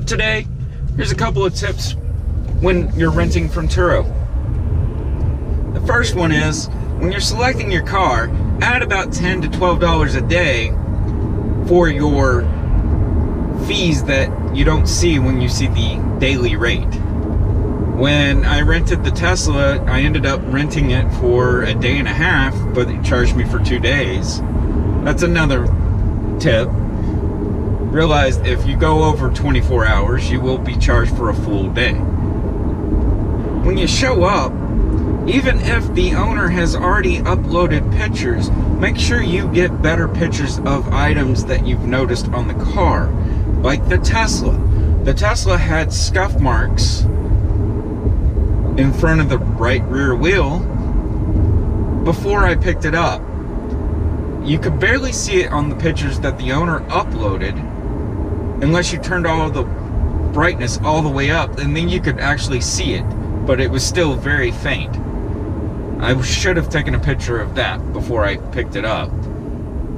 Today, here's a couple of tips when you're renting from Turo. The first one is, when you're selecting your car, add about $10 to $12 a day for your fees that you don't see when you see the daily rate. When I rented the Tesla, I ended up renting it for a day and a half, but it charged me for 2 days. That's another tip. Realize if you go over 24 hours, you will be charged for a full day. When you show up, even if the owner has already uploaded pictures, make sure you get better pictures of items that you've noticed on the car. Like the Tesla. The Tesla had scuff marks in front of the right rear wheel before I picked it up. You could barely see it on the pictures that the owner uploaded unless you turned all the brightness all the way up, and then you could actually see it, but it was still very faint. I should have taken a picture of that before I picked it up.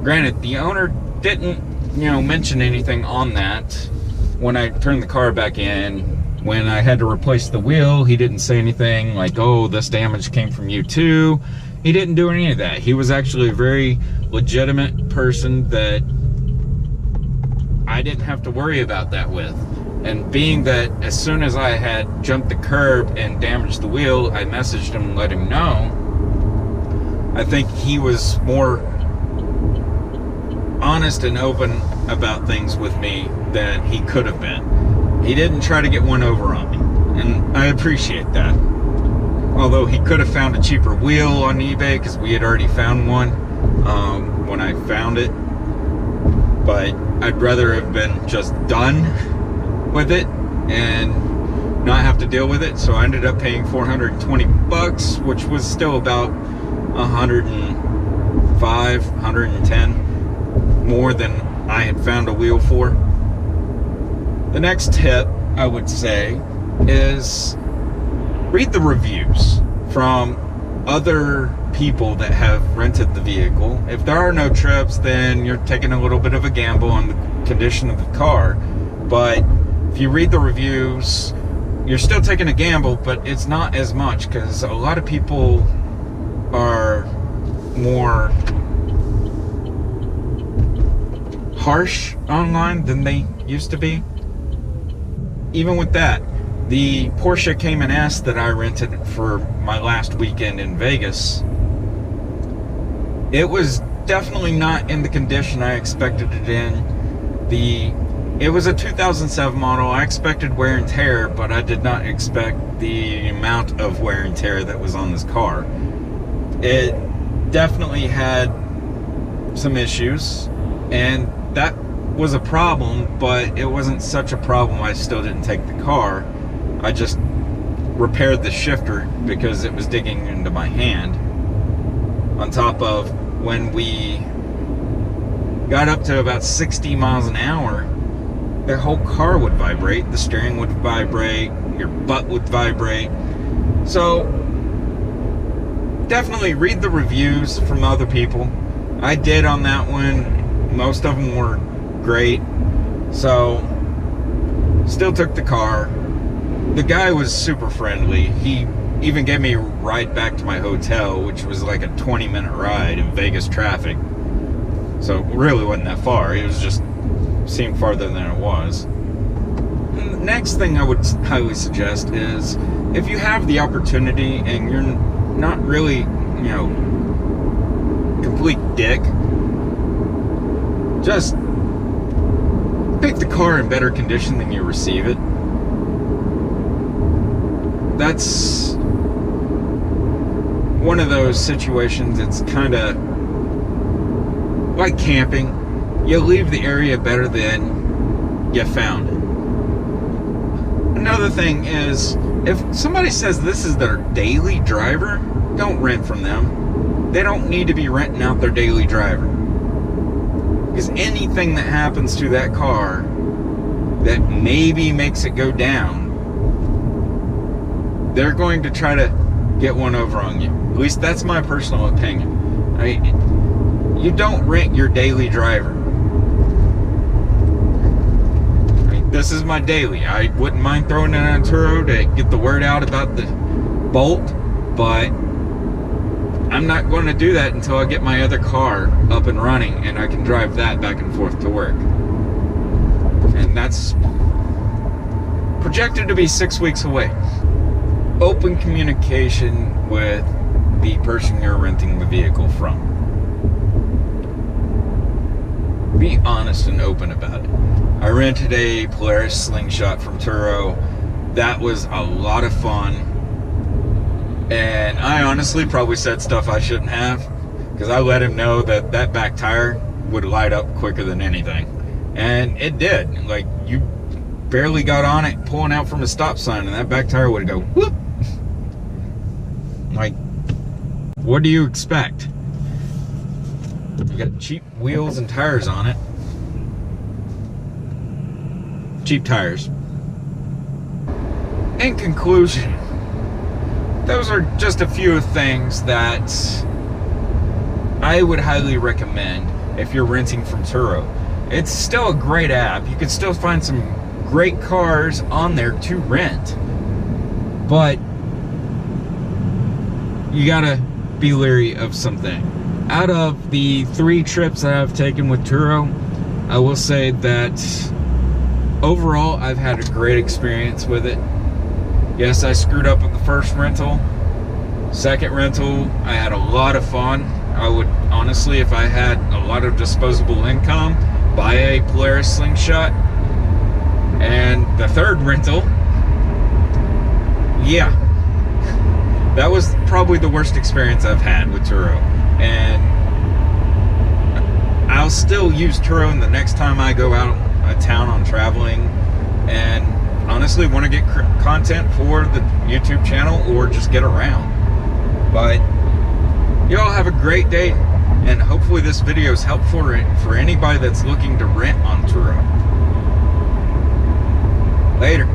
Granted, the owner didn't, mention anything on that when I turned the car back in. When I had to replace the wheel, he didn't say anything like, oh, this damage came from you too. He didn't do any of that. He was actually a very legitimate person that I didn't have to worry about that with. And being that as soon as I had jumped the curb and damaged the wheel, I messaged him and let him know, I think he was more honest and open about things with me than he could have been. He didn't try to get one over on me, and I appreciate that. Although he could have found a cheaper wheel on eBay, because we had already found one when I found it. But I'd rather have been just done with it and not have to deal with it. So I ended up paying $420, which was still about 105, 110 more than I had found a wheel for. The next tip I would say is read the reviews from other people that have rented the vehicle. If there are no trips, then you're taking a little bit of a gamble on the condition of the car. But if you read the reviews, you're still taking a gamble, but it's not as much, because a lot of people are more harsh online than they used to be. Even with that, the Porsche Cayman S that I rented for my last weekend in Vegas, it was definitely not in the condition I expected it in. It was a 2007 model. I expected wear and tear, but I did not expect the amount of wear and tear that was on this car. It definitely had some issues, and that was a problem, but it wasn't such a problem I still didn't take the car. I just repaired the shifter because it was digging into my hand. On top of, when we got up to about 60 miles an hour, the whole car would vibrate, the steering would vibrate, your butt would vibrate. So definitely read the reviews from other people. I did on that one. Most of them were great. So still took the car. The guy was super friendly. He even gave me a ride back to my hotel, which was like a 20-minute ride in Vegas traffic. So it really wasn't that far. It was just seemed farther than it was. And the next thing I would highly suggest is, if you have the opportunity and you're not really, complete dick, just pick the car in better condition than you receive it. That's one of those situations. It's kind of like camping. You leave the area better than you found it. Another thing is, if somebody says this is their daily driver, don't rent from them. They don't need to be renting out their daily driver. Because anything that happens to that car that maybe makes it go down, they're going to try to get one over on you. At least that's my personal opinion. You don't rent your daily driver. this is my daily. I wouldn't mind throwing it on Turo to get the word out about the Bolt, but I'm not going to do that until I get my other car up and running and I can drive that back and forth to work. And that's projected to be 6 weeks away. Open communication with the person you're renting the vehicle from. Be honest and open about it. I rented a Polaris Slingshot from Turo. That was a lot of fun. And I honestly probably said stuff I shouldn't have, because I let him know that that back tire would light up quicker than anything. And it did. Like, you barely got on it pulling out from a stop sign and that back tire would go whoop. Like, what do you expect? You got cheap wheels and tires on it. Cheap tires. In conclusion, those are just a few things that I would highly recommend if you're renting from Turo. It's still a great app. You can still find some great cars on there to rent. But you gotta be leery of something. Out of the 3 trips that I've taken with Turo, I will say that overall I've had a great experience with it. Yes, I screwed up with the first rental. Second rental, I had a lot of fun. I would honestly, if I had a lot of disposable income, buy a Polaris Slingshot. And the third rental, yeah, that was probably the worst experience I've had with Turo. And I'll still use Turo the next time I go out of town on traveling, and honestly want to get content for the YouTube channel or just get around. But y'all have a great day, and hopefully this video is helpful for anybody that's looking to rent on Turo. Later.